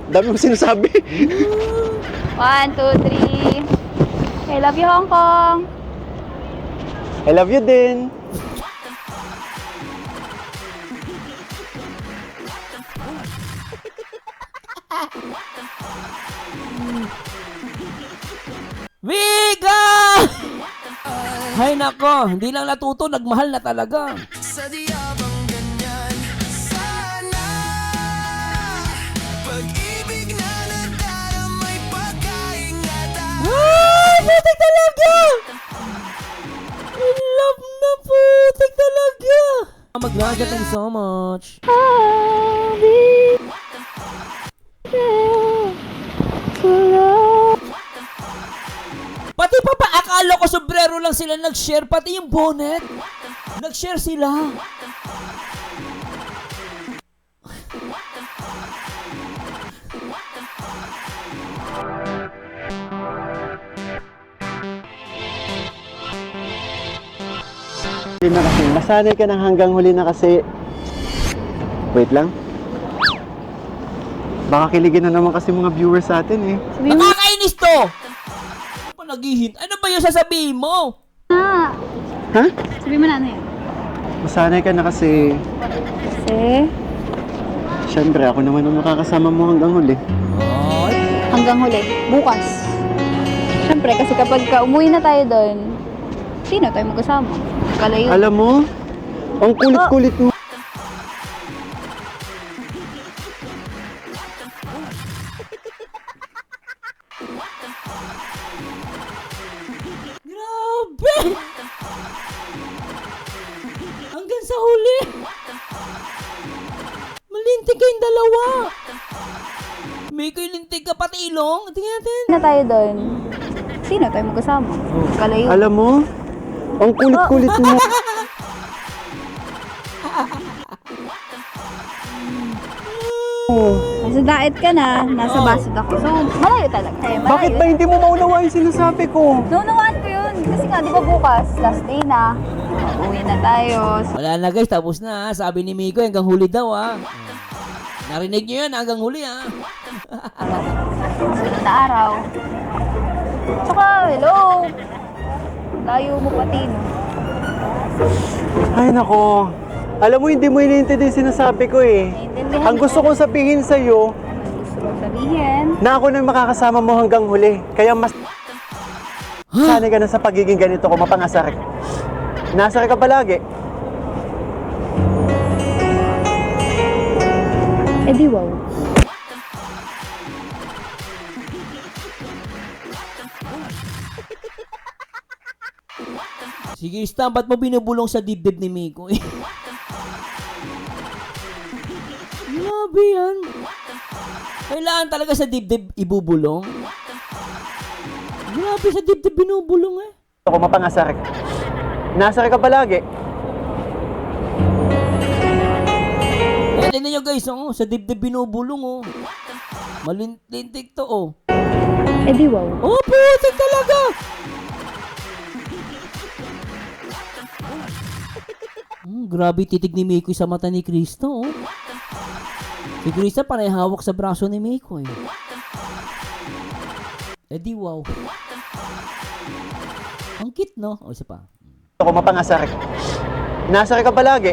Dami mong sinasabi. 1, 2, 3. I love you, Hong Kong. I love you din. Viga! Hay nako, hindi lang natuto, nagmahal na talaga. Sa diyabang ganyan, sana pag-ibig na nagdaramay pagkaingatan. Ay, putik talaga! In love na putik talaga! Maglaga, thank you so much. Pati pa akala ko sombrero lang sila nag-share, pati yung bonnet. Nag-share sila. Hindi na kasi, masanay ka ng hanggang huli na kasi. Wait lang. Baka kiligin na naman kasi mga viewers sa atin eh. Nakakainis to! Ano pa naghihint? Ano ba yung sasabihin mo? Ah, Ha? sabi mo na ano yun? Masanay ka na kasi. Kasi, Siyempre, ako naman ang makakasama mo hanggang huli. Ay, hanggang huli, bukas. Siyempre, kasi kapag umuwi na tayo doon, sino tayo magkasama? Kalayo. Alam mo, ang kulit-kulit mo. grabe! Hanggang sa huli. Malintig kayong dalawa. May kayo lintig ka pati ilong. Tingnan natin. na tayo doon, sino tayo magkasama? Kalayo. Alam mo, ang kulit-kulit mo. Nasa diet ka na, nasa basod ako. So, malayo talaga. Bakit ba hindi mo maunawa yung sinasabi ko? Naunawaan ko yun. Kasi nga, di ba bukas, last day na. Uwi na tayo. Wala na guys, tapos na. Sabi ni Miko hanggang huli daw Narinig niyo yan hanggang huli Sunod na araw. Tsaka, hello. Layo mo pati, no? Ay nako, alam mo hindi mo iniintindi yung sinasabi ko eh. Naiintindihan Ang gusto kong sabihin sa'yo, Gusto kong sabihin. na ako na yung makakasama mo hanggang huli. Kaya mas sanay ka na sa pagiging ganito ko, mapangasar ka. Nasar ka palagi. Eh di wow. Sige, Stan, ba't mo binubulong sa dibdib ni Miko? Grabe yan. Kailangan talaga sa dibdib ibubulong. Grabe, sa dibdib binubulong Ako mapangasar ka. Nasar ka palagi. Tignan nyo guys, sa dibdib binubulong Malintintik to Eh di wow. Oh, putik talaga! Grabe titig ni Miko sa mata ni Cristo Si Cristo panay hawak sa braso ni Miko Eh di wow. Ang cute no? O isa pa. Ako mapangasar ka. Nasar ka palagi.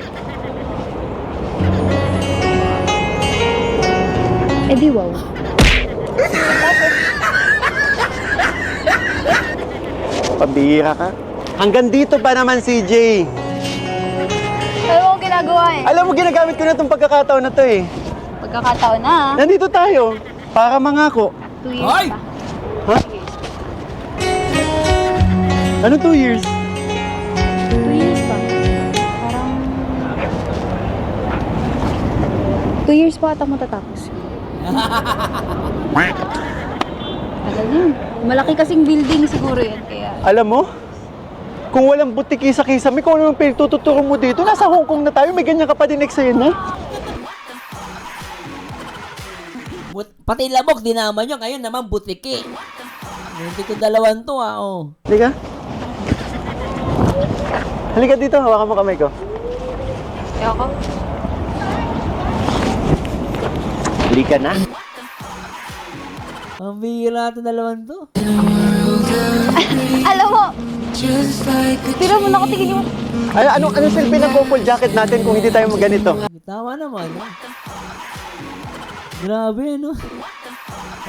Eh di wow. Pambihira ka. Hanggang dito pa naman, CJ. Ano mo ginagawa eh? Alam mo, ginagamit ko na itong pagkakataon na to eh. Pagkakataon na. Nandito tayo. Para mangako. 2 years Ay! pa. Ha? Ano 2 years? 2 years pa. Parang 2 years pa ata matatapos. Tagal yun. Malaki kasing building siguro yun. Kaya Alam mo, kung walang butiki sa Kisame, kung ano yung pinagtuturo mo dito, nasa Hong Kong na tayo, may ganyan ka pa din eksena na. Pati labok, dinaman nyo. Ngayon naman, butiki. Hindi ko dalawan to, Halika. Halika dito, hawakan mo kamay ko. ayoko. Halika na. Ang bihira ito dalawang to. Alam mo, tira mo nakatingin yung... Anong silbi ng couple jacket natin kung hindi tayo ganito? Tama naman, no? Grabe, no?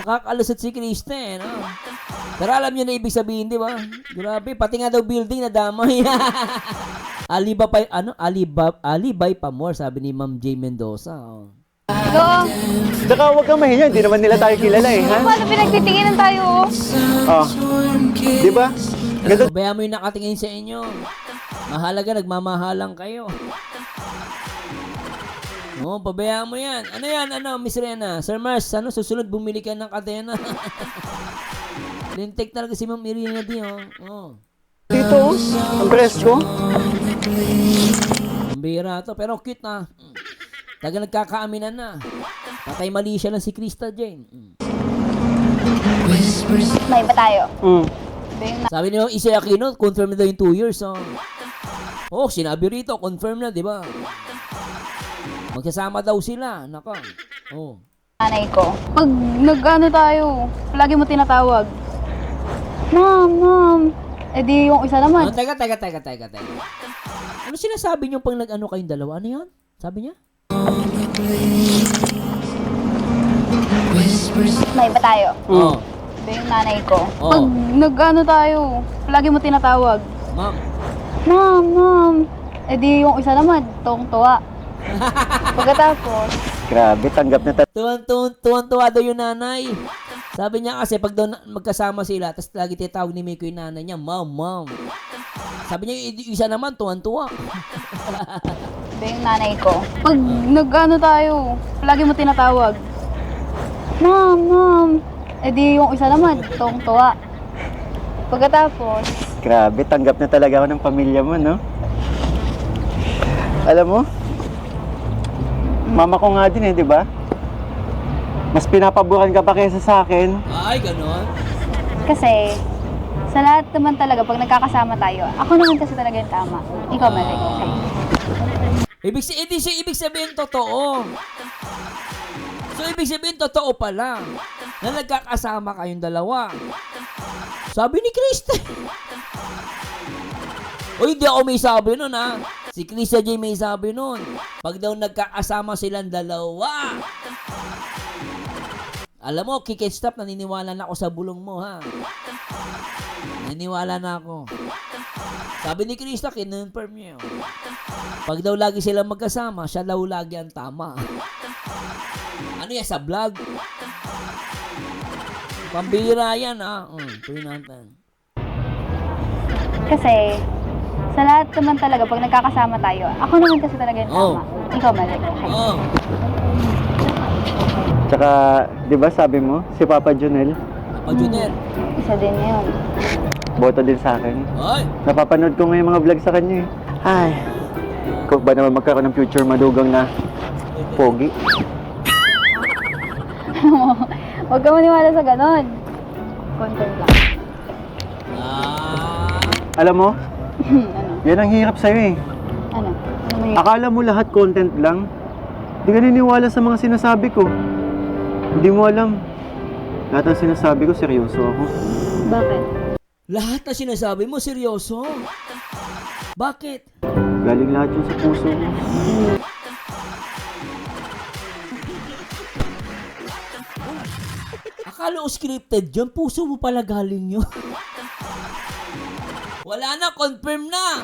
Nakakalusot si Krista, eh, no? Pero alam niyo na ibig sabihin, di ba? Grabe, pati nga daw building na damay. Alibay pa more, sabi ni Ma'am J. Mendoza. Oh. Go! Saka huwag kang mahiya, hindi naman nila tayo kilala eh, ha? Paano pinagtitinginan tayo? Oh. Di ba? Ganito. Pabayaan mo yung nakatingin sa inyo. Mahalaga, nagmamahalang kayo. Oo, pabayaan mo yan. Ano yan, Miss Rena? Sir Mars, susunod bumili ka ng kadena. Lintik talaga si Ma'am Irina di, oh. Oh. Dito, ang presko. Ang bihira to, pero cute na. Taga nagkakaaminan na. Patay mali siya lang si Krista Jane. May ba tayo? Sabi niyo, Issey Aquino, confirm na daw yung 2 years. Oh, sinabi rito, confirm na, di ba? Magkasama daw sila. Nako. Oh. Nanay ko. Pag nag-ano tayo, lagi mo tinatawag. Ma'am. Eh di yung isa naman. Teka. Ano sinasabi niyo pag nag-ano kayong dalawa? Ano yan? Sabi niya? May ba tayo? Oh. Ito yung nanay ko. Oh. Pag nag-ano tayo, lagi mo tinatawag. Ma'am. Ma'am. Eh di yung isa naman, tuwang-tuwa. Pagkatapos, Grabe, tanggap na Tuwan-tuwa daw yung nanay. Sabi niya kasi pag daw magkasama sila, tapos lagi titawag ni Miko yung nanay niya, Ma'am. Sabi niya yung isa naman, tuwan-tuwa. ito yung nanay ko. Pag nag-ano tayo, lagi mo tinatawag. Ma'am. Eh di yung isa naman, tuwang-tuwa. Pagkatapos, Grabe, tanggap na talaga ako ng pamilya mo, no? Alam mo, mama ko nga din eh, di ba? Mas pinapabukan ka pa kaysa sa akin. Ay, ganon. kasi, sa lahat naman talaga, pag nagkakasama tayo, ako naman kasi talaga yung tama. Ikaw mali. Okay. Ibig sabihin totoo. So, ibig sabihin totoo pala na nagkakasama kayong dalawa. Sabi ni Krista. O, hindi ako may sabi nun, ha? Si Krista J may sabi nun. Pag daw nagkakasama silang dalawa. Alam mo, kick-stop, naniniwala na ako sa bulong mo, ha? Naniniwala na ako. Sabi ni Krista, kinonfirm niya. Pag daw lagi silang magkasama, siya daw lagi ang tama. Ano yan, sa vlog? Pambira yan, ha? Tuloy natin. Kasi, sa lahat naman talaga, pag nagkakasama tayo, ako naman kasi talaga yung tama. Ikaw mali. Okay. Oh, Tsaka, di ba sabi mo, si Papa Junel, Papa Junel. Isa din yun. boto din sa akin. Ay, Napapanood ko ngayon mga vlog sa kanya eh. Ay, kung ba naman magkaroon ng future madugang na pogi. Huwag ka maniwala sa ganon. Content lang. Alam mo, Ano? yan ang hirap sa'yo eh. Ano? Ano mo yun? Akala mo lahat content lang. Hindi ka naniniwala sa mga sinasabi ko. Hindi mo alam. Lahat ng sinasabi ko, seryoso ako. Bakit? lahat na sinasabi mo, seryoso? Bakit? Galing lahat yun sa puso ko. Akala ko scripted dyan, puso mo pala galing yun. Wala na, confirm na.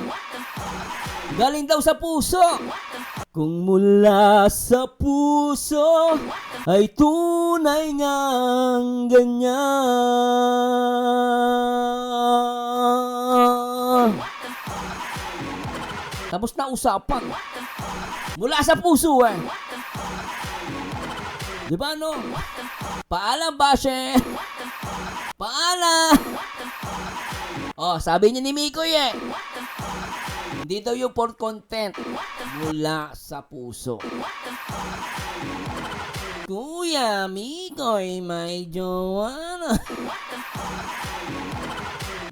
Galing daw sa puso. Kung mula sa puso ay tunay ngang ganyan. Tapos na usapan. Mula sa puso eh. Di ba no? Paalam, Bashe. Paalam. Oh, sabi niya ni Mikoy eh. Hindi daw yung for content. Mula sa puso. Kuya, Mikoy, may jowa na.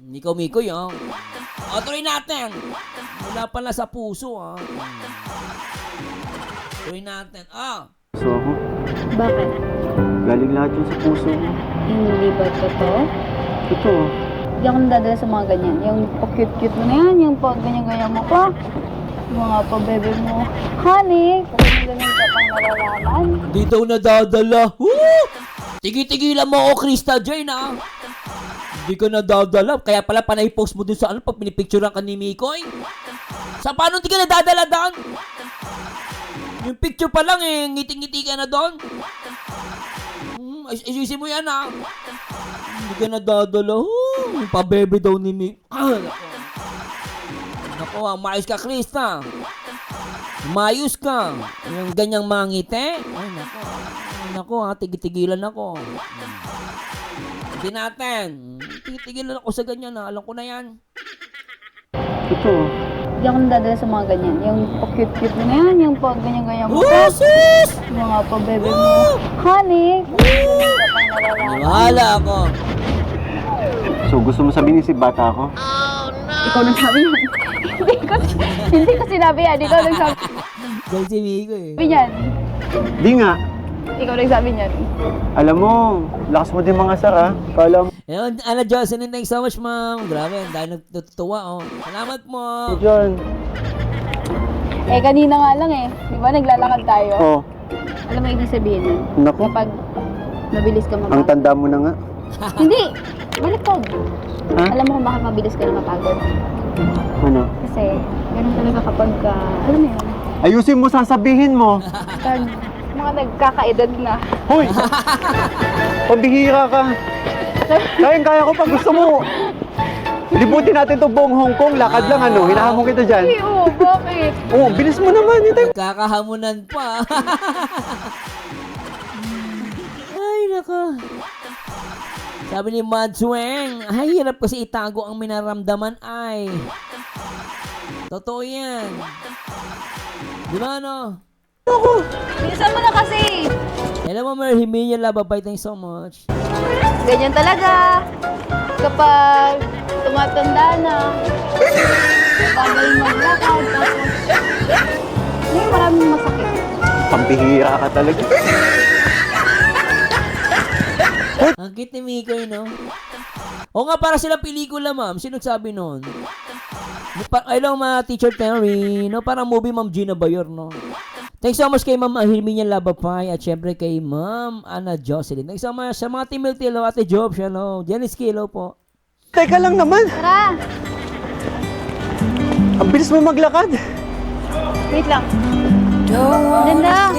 Ikaw, Mikoy, oh. O, tuloy natin. Mula pala sa puso, ah. Tuloy natin. Ah. So ako, Bakit? Galing lahat yun sa puso ko. Hindi ba totoo? Totoo. Hindi ako nadadala sa mga ganyan. Yung pa-cute-cute mo na yan, yung pa-ganyan-ganyan mo pa. Mga pa-bebe mo. Honey, kung ganyan ka pang nalalaman. Di daw nadadala. Woo! Tigi-tigilan mo ako, Krista Jane, ah. Hindi ka nadadala. Kaya pala panay-post mo dun sa ano pag pinipicturean ka ni Mikoy. Sa paano hindi ka nadadala doon? Yung picture pa lang eh, ngiti-ngiti ka na doon. Ayusin mo yan, ah. Hindi ka nadadala. Yung pabebe daw ni Mikoy. Naku, maayos ka, Krista. Mayos ka. Yung ganyang mga ngiti. Ay, naku. Naku, ha, tigitigilan ako. Hindi natin. Tigitigilan ako sa ganyan, ha. Alam ko na yan. Totoo. Hindi ako nadadala sa mga ganyan. Yung pa-cute-cute mo na yan, yung pa-ganyan-ganyan mo pa. Oh, sis! Mga pa-bebe mo. Honey, kung ganyan ka pang nalalaman. Wala ako. So, gusto mo sabihin si bata ako? Ikaw nagsabi yan. hindi ko sinabi yan. Ikaw nagsabi Dahil si Miko eh. yan. Di nga. Ikaw nagsabi niyan. Alam mo, lakas mo din mga sar, ha? Kala mo, Ayun, Ana Jocelyn, thanks so much, ma'am. Grabe, dahil natutuwa, oh. Salamat mo. John. Eh, kanina nga lang eh. Di ba naglalakad tayo? Oh, Alam mo ibig sabihin nun? naku. Kapag mabilis ka Ang mapagod. tanda mo na nga. Hindi! Baliktad. Ha? Alam mo kung bakit mabilis ka na mapagod? Ano? Kasi, ganun talaga kapag, alam mo yun, Ayusin mo, sasabihin mo. pag mga nagkakaedad na. Hoy! Pabihira ka. Kaya ko pag gusto mo. Libutin natin to buong Hong Kong. Lakad lang, ano? Hinahamon kita dyan. Ay, oo, bakit? Oh, bilis mo naman. Hintay. Kakahamunan pa. Ay, nako. Sabi ni Madsweng, ay, hirap kasi itago ang minaramdaman ay. Totoo yan. Di ba, ano? Bilisan mo na kasi! Alam mo, Mary Himelia Lababay, thanks so much. Ganyan talaga. Kapag tumatanda na, bagay maglakad, tapos, may maraming masakit. Pambihira ka talaga. Ang cute ni Mikoy, no? O nga, para sila pelikula, ma'am. Sino nagsabi nun? Ay lang, Teacher Terry, no? Parang movie, Ma'am Gina Bayor, no? Thanks so much kay Ma'am Herminia Labapay at syempre kay Ma'am Ana Jocelyn. Thanks so much sa mga Team Milty, hello, Ate Job, hello. Janice Kilo po. Teka lang naman. Tara! Ang bilis mo maglakad. Wait lang. Ganda!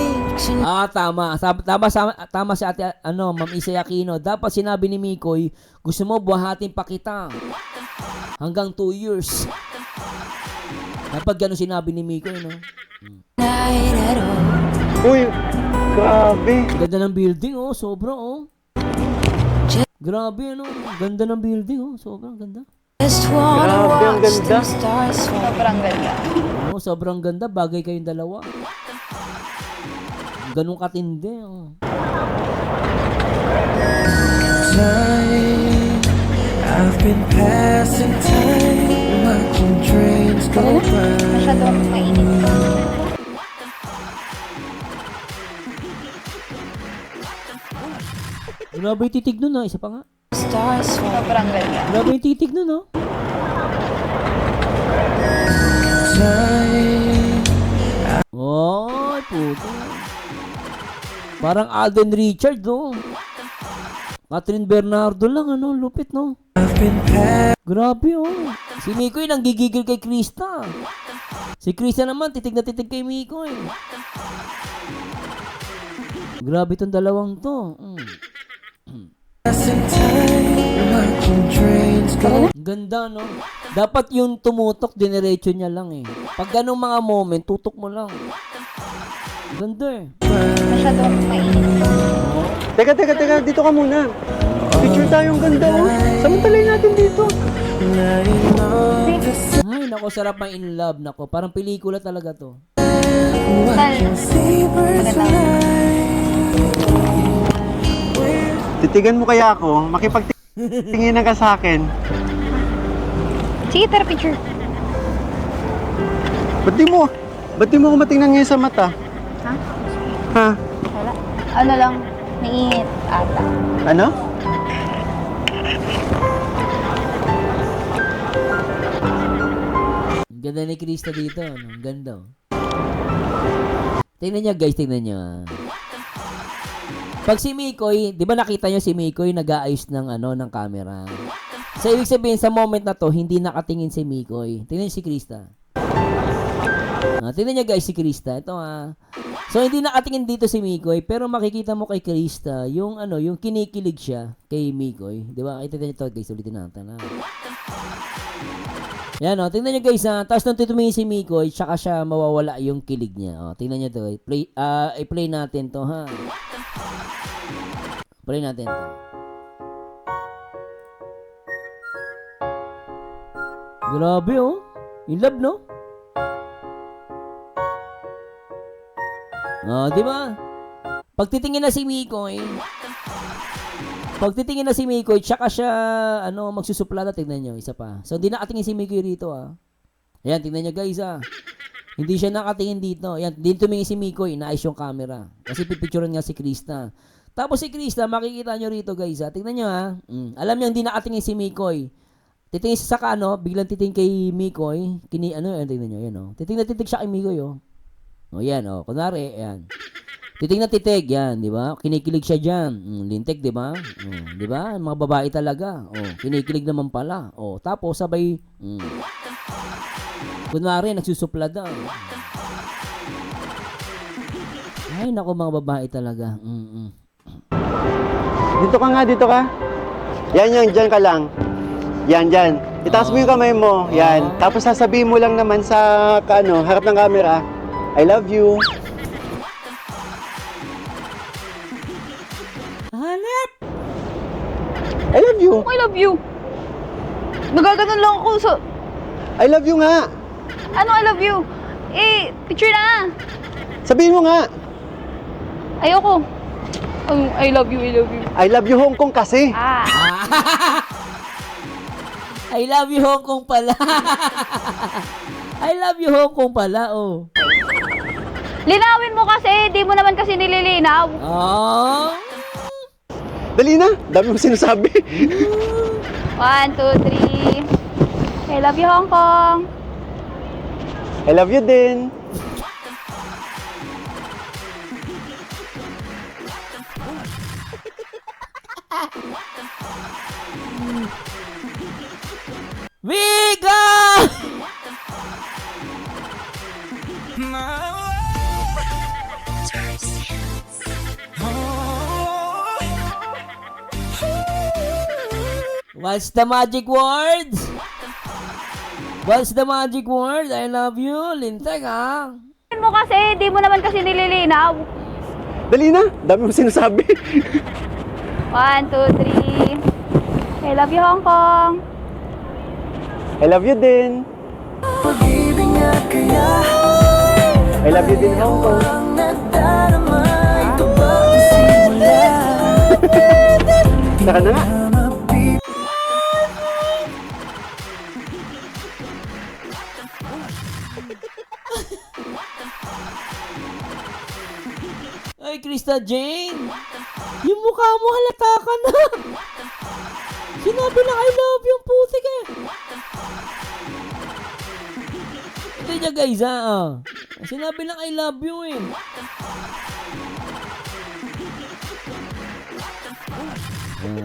Tama si Ate, Ma'am Isay Aquino. Dapat sinabi ni Mikoy, gusto mo buhatin pa kita. Hanggang 2 years. Dapat ganun sinabi ni Mikoy, no? Uy, grabe. Ganda ng building, oh. Sobra, oh. Grabe, ano. Ganda ng building, oh. Sobrang ganda. Grabe, ang ganda. Sobrang ganda. Oh, sobrang ganda. Bagay kayong dalawa. Ganun katindi, oh. I've been passing time, watching trains go by. Masyado akong mainit. Grabe yung titig nun, ah. Isa pa nga. Sobrang ganda. Grabe yung titig nun, oh. Oy, puto. Parang Alden Richard, no? Catherine Bernardo lang, ano? Lupit, no? Grabe, oh. Si Mikoy nang gigigil kay Krista. Si Krista naman, titig na titig kay Mikoy. Grabe itong dalawang to. Ganda, no? Dapat yung tumutok, dinerecho niya lang eh. Pag ganong mga moment, tutok mo lang. Ganda eh. Masyado akong mainit. Teka. Dito ka muna. Picture tayong ganda, oh. Samantalay natin dito. Ay, nako, sarap ang in love. Nako, parang pelikula talaga to. Titigan mo kaya ako, makipagtingin ka sa akin. Sige, tara picture. Ba't di mo ako matingnan ngayon sa mata? Ha? Ha? Wala. Ano lang, Niit ata. Ano? Ang ganda ni Krista dito. Ano? Ang ganda. Oh. Tingnan nyo guys, tingnan nyo. Pag si Mikoy, di ba nakita nyo si Mikoy nag-aayos ng ng camera. So, ibig sabihin, sa moment na to, hindi nakatingin si Mikoy. Tingnan nyo si Krista. Tingnan nyo guys si Krista. Ito So, hindi nakatingin dito si Mikoy, pero makikita mo kay Krista, yung yung kinikilig siya kay Mikoy. Di ba? Ito nyo ito guys, ulitin natin. Yan tingnan nyo guys tapos nung titumingin si Mikoy, tsaka siya mawawala yung kilig niya. Tingnan nyo to. I-play natin to ha. Play natin to. Grabe in love no? Di ba? Pagtitingin na si Mikoy, tsaka siya, magsusuplada, tignan nyo, isa pa. So, hindi nakatingin si Mikoy rito, Ayan, tignan nyo, guys, Hindi siya nakatingin dito. Ayan, din tumingin si Mikoy, inaayos yung camera. Kasi pipicturean nga si Krista. Tapos si Krista, makikita nyo rito, guys, Tignan nyo, Alam nyo, hindi nakatingin si Mikoy. Titingin siya sa biglang titingin kay Mikoy. Tignan nyo, yan, Titingin siya kay Mikoy, yan, kunwari, yan. Titig na titig, yan, di ba? Kinikilig siya dyan. Lintik, di ba? Di ba? Mga babae talaga. Kinikilig naman pala. Tapos sabay, kunwari, nagsusuplada. Ay, naku, mga babae talaga. Dito ka nga, dito ka. Yan, dyan ka lang. Yan. Itaas mo yung kamay mo. Yan. Tapos sasabihin mo lang naman sa, harap ng camera, I love you. Hanap! I love you. I love you. Nagaganon lang ako sa... I love you nga. Ano I love you? Picture na. Sabihin mo nga. Ayoko. I love you, I love you. I love you Hong Kong kasi. I love you Hong Kong pala. I love you Hong Kong pala, Linawin mo kasi, di mo naman kasi nililinaw. Dali na. Dami mo sinasabi. 1, 2, 3. I love you, Hong Kong. I love you din. Viga! What's the magic word? What's the magic word? I love you. Lintek, Linawin mo kasi, di mo naman kasi nililinaw. Dali na. Dami mo sinasabi. 1, 2, 3. I love you, Hong Kong. I love you din. Pag-ibig nga kaya I love you din Hong Kong. ang nadarama. Ito ba ang simula? Saka na nga. Ay, Krista Jane! Yung mukha mo halata ka na! Sinabi na I love you, putik Ito niya guys Sinabi lang I love you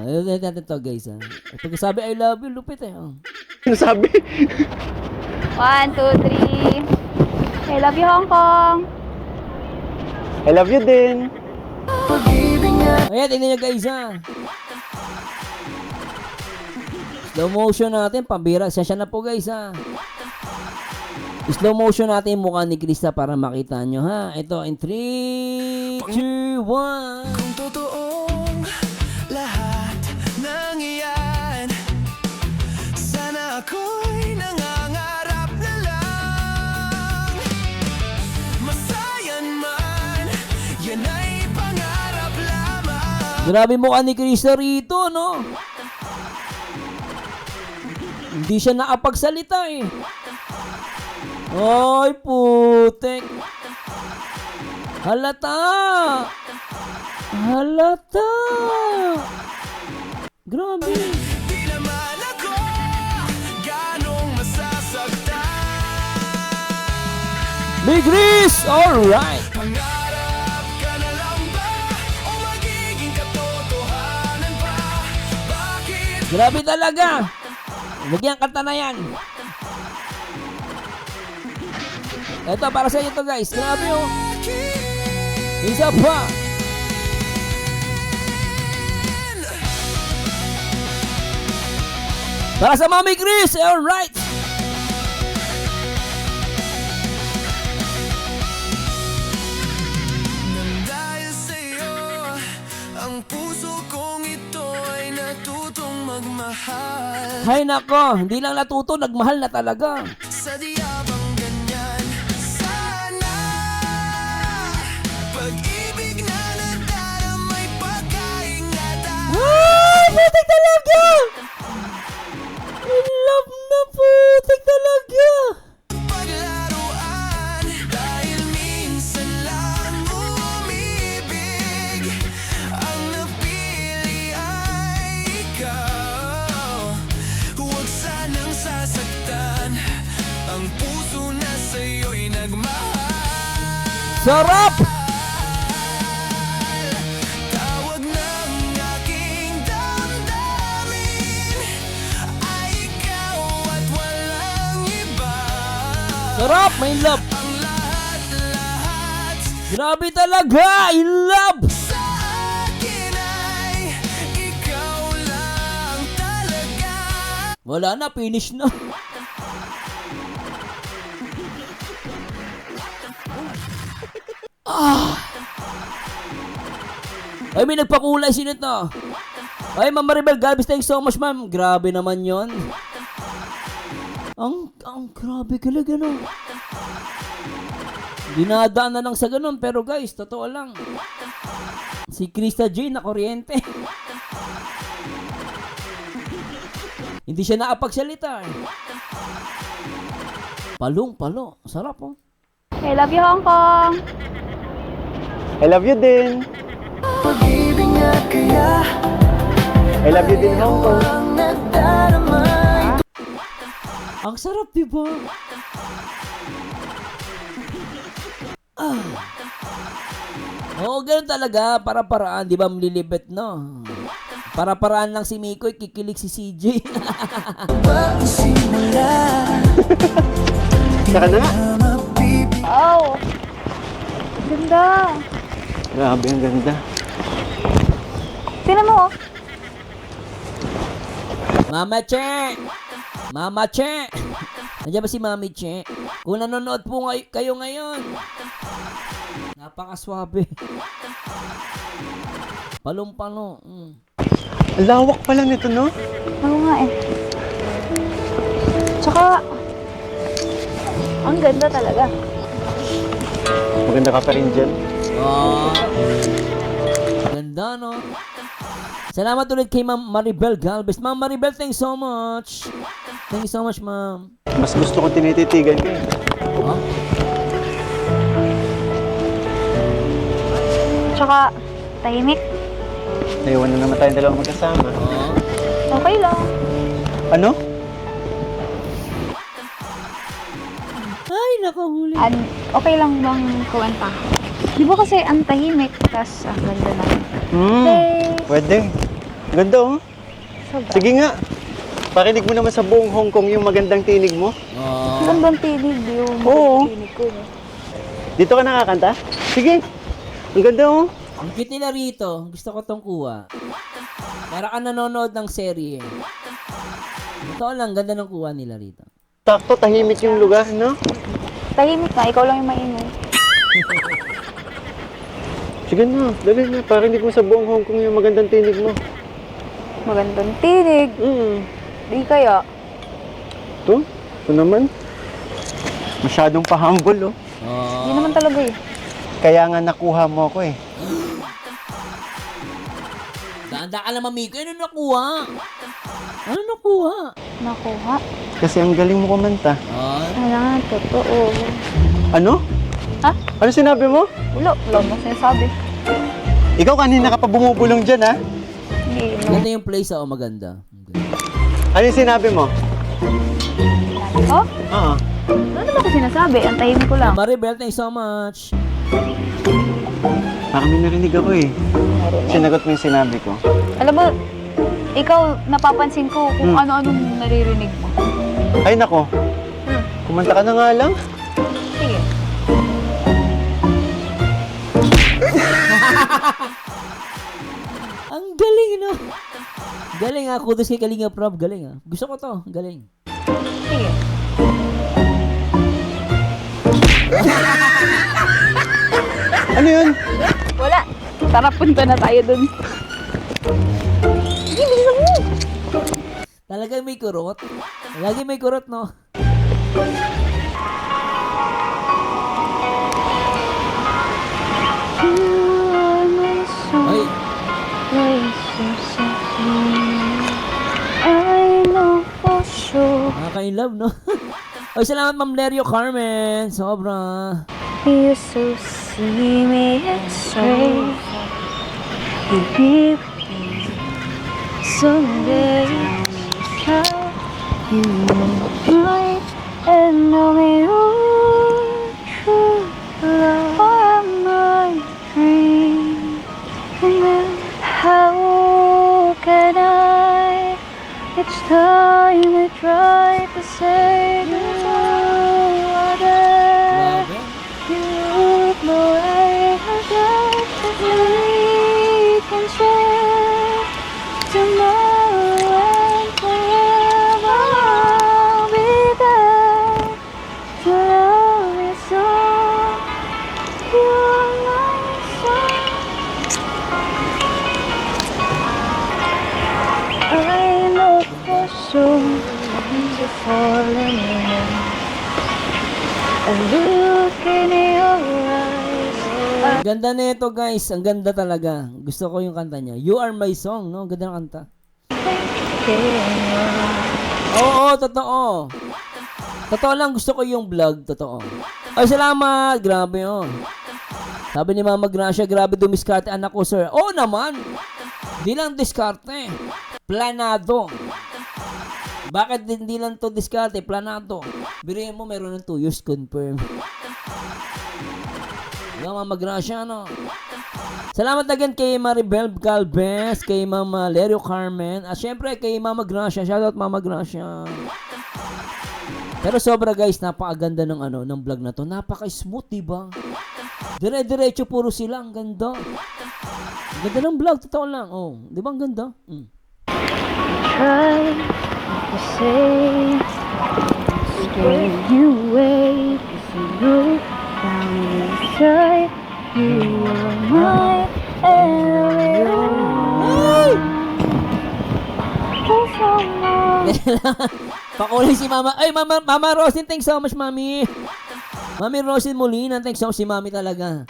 Ito to guys Pag sabi I love you, lupit Sinasabi. 1, 2, 3. I love you, Hong Kong. I love you din. Ayan, tingnan nyo guys Slow motion natin, pambira. Siya na po guys Slow motion natin yung mukha ni Krista para makita nyo Ito, in 3, 2, 1. Kung totoong lahat ng iyan, sana ako'y nangangarap na lang. Masayan man, yan ay pangarap lamang. Grabe mukha ni Krista rito, no? Hindi siya nakapagsalita Ay, putek. Halata. Halata! Grabe! Di naman ako ganong masasaktan. Big Riz! Alright! Pangarap ka na lang ba o magiging katotohanan pa? Bakit Grabe talaga! Lagyan kanta na yan. Ito, para sa inyo to guys. Grabe oh. Isa pa. Para sa Mami Chris. Alright. dahil sa'yo ang puso kong ito ay natutong magmahal? Hay nako. Hindi lang natuto. Nagmahal na talaga. Sadya bang ganyan? Sana pag-ibig na nadaramay pagkaingatan. Ay! Putik talaga! In love na putik talaga! Paglaruan dahil minsan lang umibig. Ang napili ay ikaw. Huwag sanang sasaktan ang puso na sa'yo'y nagmahal. Sarap! Tawag ng aking damdamin ay ikaw at walang iba. Sarap! May love! Ang lahat-lahat Grabe talaga! In love! sa akin ay ikaw lang talaga. Wala na, finish na. Ay, may nagpakulay. Sino to? Ay, Ma'am Maribel Galvez, thanks so much, ma'am. Grabe naman yon. Ang grabe talaga, no? Dinadaan na lang sa ganun, pero guys, totoo lang. Si Krista J na kuryente. Hindi siya nakapagsalita eh. Palong-palo. Sarap oh. I love you, Hong Kong! I love you din. Pag-ibig nga kaya I love you din, Hong Kong. ang nagdaramay. Ang sarap, diba? Oo, ganun talaga. Para-paraan, di ba, mlilibet, no? Para-paraan lang si Miko, kikilig si CJ. Ba ang simula Saka na nga. na mapipili. Oh! Ganda! Grabe, ang ganda. Tingnan mo, oh. Mama Che! Mama Che! Nandiyan ba si Mami Che? Kung nanonood po kayo ngayon, napakaswabe. Palong-palo. Ang lawak pala nito, no? Oo nga eh. Tsaka, ang ganda talaga. Maganda ka pa rin dyan. Oh. Ganda, no? Salamat ulit kay Ma'am Maribel Galvez. Ma'am Maribel, thanks so much. Thank you so much, ma'am. Mas gusto ko tinititigan ko eh. Oh? Tsaka, tahimik. Naiwan na naman tayong dalawang magkasama. Oh. Okay lang. Ano? Ay, nakahuli. Okay lang bang kuwenta? Di ba kasi ang tahimik, tas ang ganda na. Pwede. Ganda oh. Sobra. Sige nga. Pakinig mo naman sa buong Hong Kong yung magandang tinig mo. Oh. Gandang tinig yung Oo. tinig ko. No? Dito ka nakakanta? Sige. Ang ganda oh. Ang cute nila rito. Gusto ko tong kuha. Para ka nanonood ng serye. Ito lang, ganda ng kuha nila rito. Sakto, tahimik yung lugar, no? Tahimik na, ikaw lang yung maingay. Sige na, dali na. Parinig mo sa buong Hong Kong yung magandang tinig mo. Magandang tinig. Di kaya. Ito naman. Masyadong pa-humble, oh. Hindi Oh. naman talaga eh. Kaya nga nakuha mo ako, eh. Danda ka naman, Miko. Ano nakuha? Ano nakuha? Nakuha. Kasi ang galing mo kumanta. Oh. Kailangan, totoo. Ano? Ha? Ano sinabi mo? Wala mo sinasabi. Ikaw kanina ka pa bumubulong dyan, ha? Hindi, no. Ganda yung place, oh, maganda. Ano yung sinabi mo? Oh? Oo. Ano naman ko sinasabi? Antayin ko lang. Maribel, thanks so much. Parang may narinig ako eh. Sinagot mo yung sinabi ko. Alam mo, ikaw, napapansin ko kung ano-anong naririnig mo. Ay nako, kumanta ka na nga lang. Sige. Ang galing, no? Galing, ah. Kudos kay Kalinga Prab. Galing, ah. Gusto ko to. Galing. Sige. Ano yun? Wala. Tara, punta na tayo dun. Sige, bilisan mo. Talagang may kurot. Lagi may kurot, no? Ay, I know for sure nakaka-inlove, no? Ay, salamat, Ma'am Lerio Carmen. Sobra. you so see me straight. You be with me someday. How you might and only your true love are my dream. And then how can I? Each time I try to say goodbye, Grabe. you look no way that we can share tomorrow and forever. I'll be there to love you so. You are my soul. I know for sure you're falling in. I look in your eyes. Ang ganda nito, guys. Ang ganda talaga. Gusto ko yung kanta niya. You Are My Song, no? Ganda ng kanta. Oo, totoo. Totoo lang, gusto ko yung vlog. Totoo. Ay, salamat. Grabe, oh. Sabi ni Mama Gracia, grabe dumiskarte anak ko, sir. Oo naman. Di lang diskarte. Planado. Bakit hindi lang to diskarte? Planado. Birihin mo, meron ng 2 years confirm. Diba, Mama Gracia, no? Salamat again kay Maribel Galvez, kay Mama Lerio Carmen, at syempre kay Mama Gracia. Shoutout Mama Gracia. Pero sobra, guys, napakaganda ng ng vlog na to. Napaka-smooth, diba? Dire-diretso puro sila, ang ganda. Ang ganda ng vlog, totoo lang. Oh, di ba ang ganda? Try to say, scare you away, 'cause you look down inside. You are my everything. Oh, someone. Pakulay si Mama. Ay, Mama Rosin, thanks so much, Mami. Mami Rosin Molina, thanks so much si Mami talaga.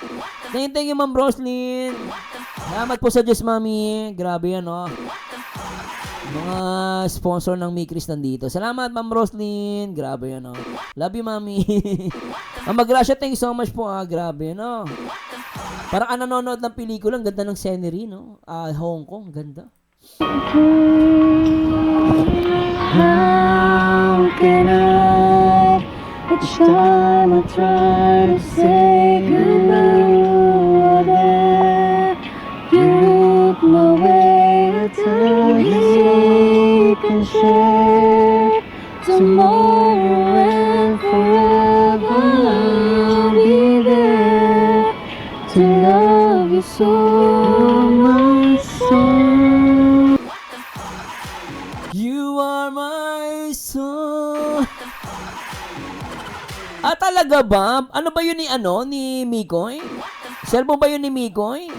Thank you, Ma'am Roslyn. Salamat po sa Diyos, Mami. Grabe yan, oh. Mga sponsor ng Mikris nandito. Salamat, Ma'am Roslyn. Grabe yan, oh. Love you, Mami. Mama Gracia, thank you so much po, ah. Grabe yan, oh. Parang nanonood ng pelikula. Ang ganda ng scenery, no? Hong Kong, ganda. How can I? Each time I try to say goodbye, you look my way till we can share tomorrow and forever. I'll be there to love you so, my soul. You are my soul. Talaga ba? Ano ba yun ni Mikoy? Cellphone ba yun ni Mikoy?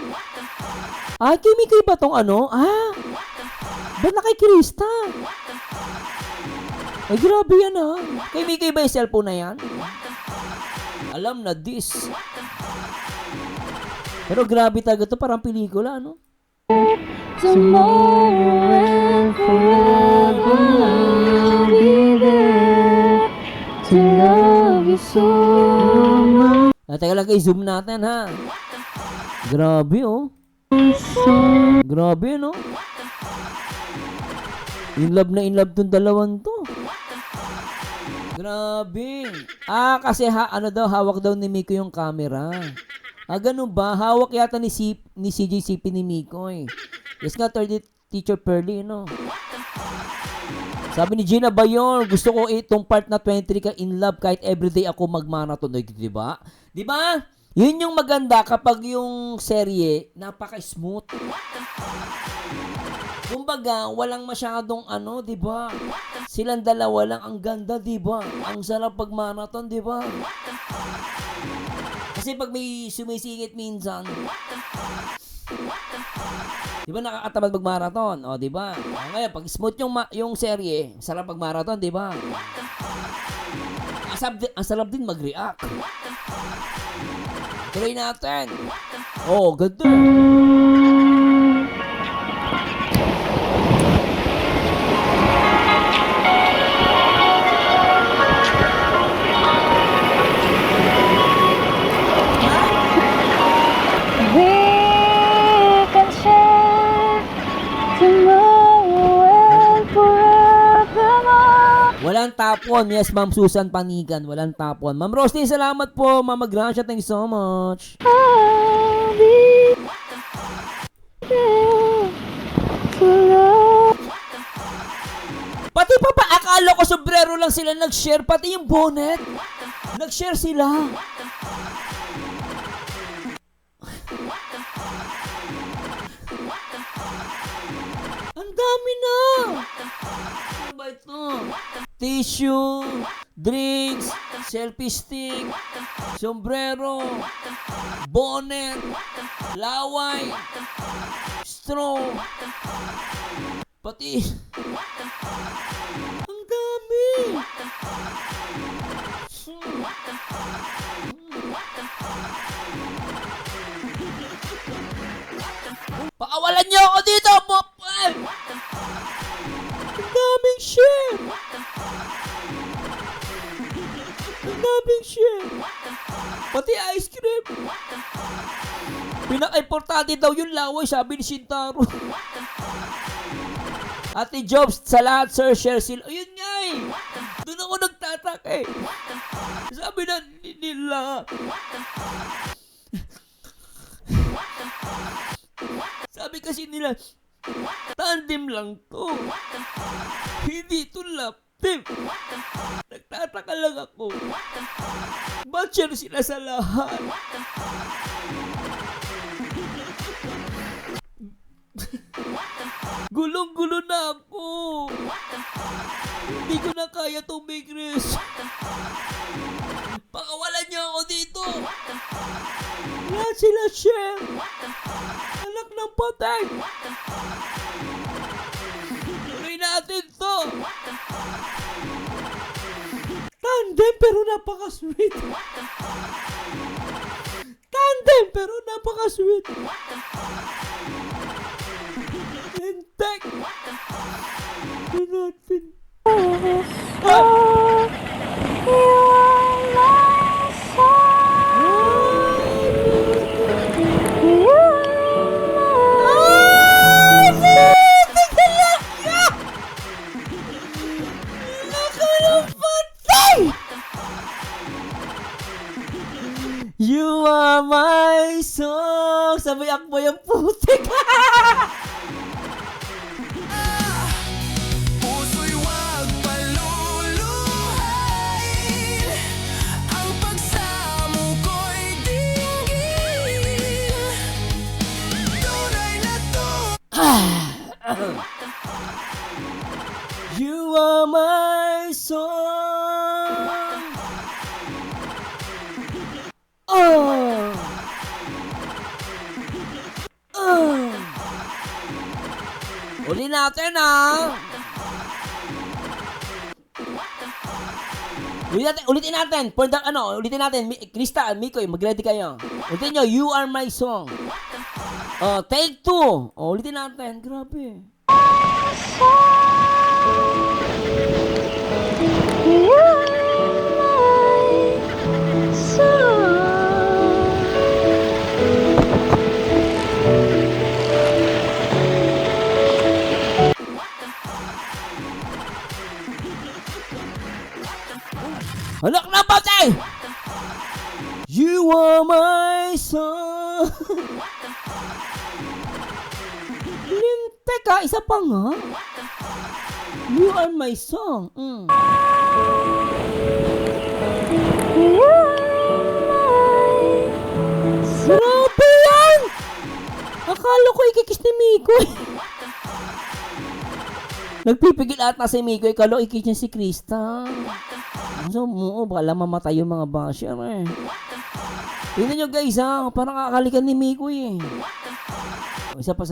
Kay Mikoy ba tong ba't na kay Krista? Ay, grabe yan, Kay Mikoy ba yung cellphone na yan? Alam na this. Pero grabe talaga to, parang pelikula, ano? Tomorrow and forever I'll be there to love you so much. Teka lang, i-zoom natin, ha? Grabe, oh. Grabe, no? In love na in love tong dalawang to. Grabe. Kasi ano daw, hawak daw ni Miko yung camera. Ganun ba? Hawak yata ni CJCP ni Miko eh. Yes nga, third teacher Pearly, no? Sabi ni Gina Bayon, gusto ko itong part na 23 ka in love kahit everyday ako magmarathon. Diba? Diba? Yun yung maganda kapag yung serye, napaka-smooth. Kumbaga, walang masyadong diba? Silang dalawa lang, ang ganda, diba? Ang sarap pag-marathon, diba? Kasi pag may sumisingit minsan, diba nakakatamad mag-marathon? O, diba? Ngayon, pag smooth yung serye, sarap mag-marathon, diba? Ang sarap din mag-react. Tuloy natin. Oh, ganda. We can share tomorrow and forevermore. Walang tapon. Yes, Ma'am Susan Panigan. Walang tapon. Ma'am Roslyn, salamat po. Mama Gracia, thank you so much. I'll be there to love. Pati pa akala ko sombrero lang sila nag-share. Pati yung bonnet. Nag-share sila. Ang dami na. Ano ba ito? Tissue, drinks, selfie stick, sombrero, bonnet, laway, straw, pati. Ang dami. Pakawalan niyo ako dito, Mopal! Ang daming share! Ang daming share! Pati ice cream! Pinaka-importante daw yung laway, sabi ni Shintaro. Ate Jobs, sa lahat, sir, share sila. Ayun nga eh! Doon ako nagtataka eh. Sabi na nila. Sabi kasi nila, tandem lang to. Hindi to lap team. Nagtataka lang ako. Ba't share sila sa lahat? Gulong-gulo na ako. Hindi ko na kaya itong big risk. Pakawalan niyo ako dito. Lahat sila share. Anak ng patay. Tuloy natin to. Tandem pero napaka-sweet. Tandem pero napaka-sweet. Entek. Tuloy natin. You are my song. Sabay akbo yung putik. Puso'y huwag paluluhain. Ang pagsamo ko'y dinggin. Tunay na to. You are my song. Oh. Oh. Ulitin natin Ulitin natin. Ulitin natin. Krista, Mikoy, mag-ready kayo. Ulitin nyo, you are my song. Take 2. Ulitin natin. Grabe. Mikoy! You are my song. Teka, isa pa nga. You are my song. Grabe yan! Akala ko ikikis ni Mikoy. Nagpipigil ata si Mikoy. Akala ko ikikis niya si Krista. So, baka mamatay yung mga basher eh. Tingnan nyo guys ha. Parang kakalikan ni Mikoy eh. Isa pa.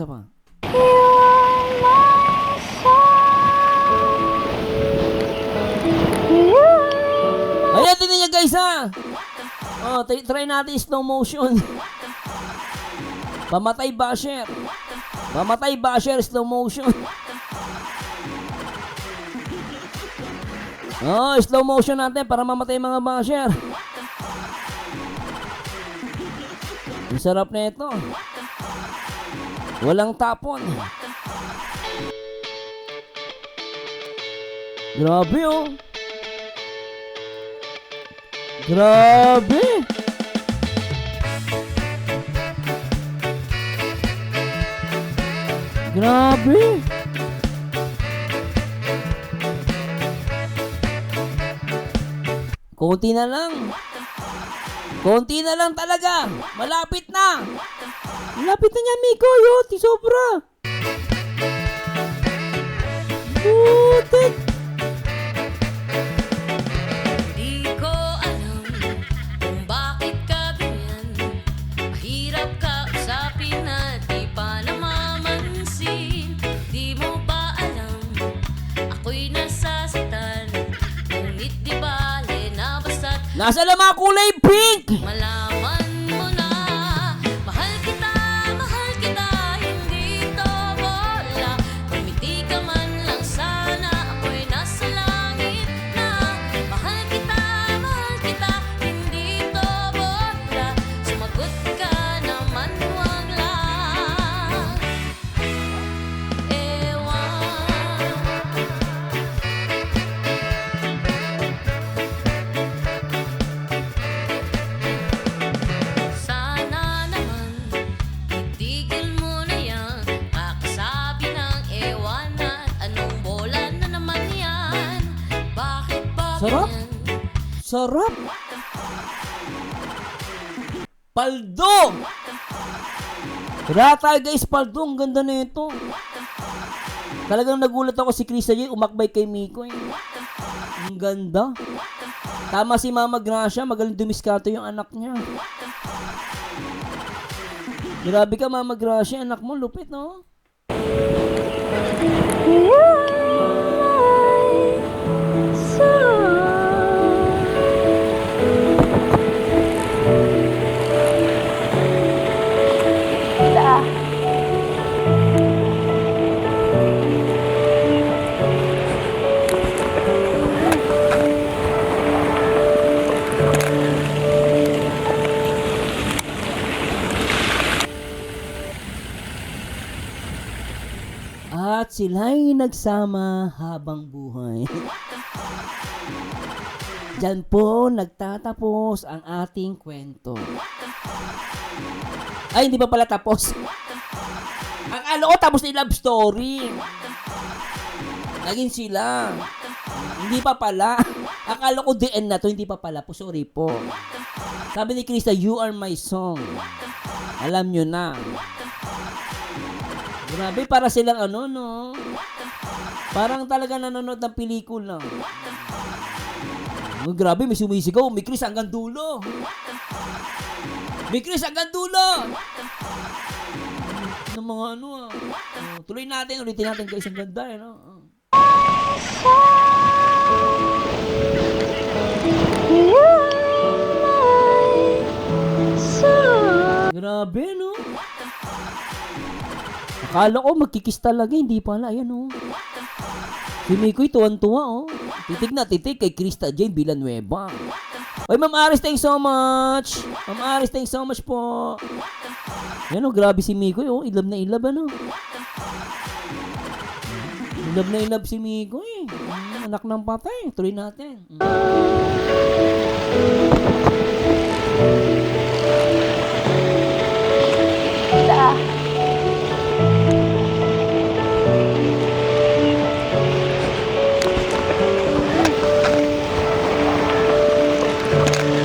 Ayan, tingnan nyo guys ha. Oh, try natin slow motion. Pamatay basher. Slow motion. Oh, slow motion natin para mamatay mga basher. Ang sarap na ito. Walang tapon. Grabe oh. Grabe. Grabe. Konti na lang. Konti na lang talaga. Malapit na. Malapit na niya, Mikoy. Oh, sobra. Putik. Di ko alam kung bakit ka ganyan. Mahirap ka usapin na di pa namamansin. Di mo ba alam ako'y nasasaktan? Ngunit di bale na basta't Nasa na mga kulay pink? malaman mo na mahal kita, hindi to bola. Kumiti ka man lang sana, ako'y nasa langit na. Mahal kita, hindi to bola. Sumagot ka naman, wag lang ewan. Sana naman itigil mo na yan. Kakasabi ng ewan at anong bola na naman yan. Bakit ba Sarap. ganyan? Sarap. Paldo. Tara tayo guys, paldo. Ang ganda na ito. Talagang nagulat ako si Krista J. Umakbay kay Mikoy. Ang ganda. Tama si Mama Gracia. Magaling dumiskarte yung anak niya. Grabe ka, Mama Gracia. Anak mo, lupit, no? At sila'y nagsama habang buhay. Diyan po nagtatapos ang ating kwento. Ay, hindi pa pala tapos. Ang ano ko, tapos na love story. Naging sila. Hindi pa pala. Akala ko the end na to, hindi pa pala po. Sorry po. Sabi ni Krista, you are my song. Alam nyo na. Grabe, para silang ano, no? Parang talaga nanonood ng pelikula. Oh, grabe, may sumisigaw. May Chris hanggang dulo. May Chris hanggang dulo. Ng mga ano, ah. Oh, tuloy natin, ulitin natin guys. Ang ganda, eh, no? Grabe, no? Akala ko magkikis talaga, hindi pala. Ayan, oh. Si Mikoy tuwan-tuwa, oh. Titig na titig kay Krista J. Villanueva. Oy, Ma'am Aris, thanks so much. Ma'am Aris, thanks so much po. Yan, oh, grabe si Mikoy, oh. Ilab na ilab, ano? Ilab na ilab si Mikoy. Anak ng patay. Tuloy natin.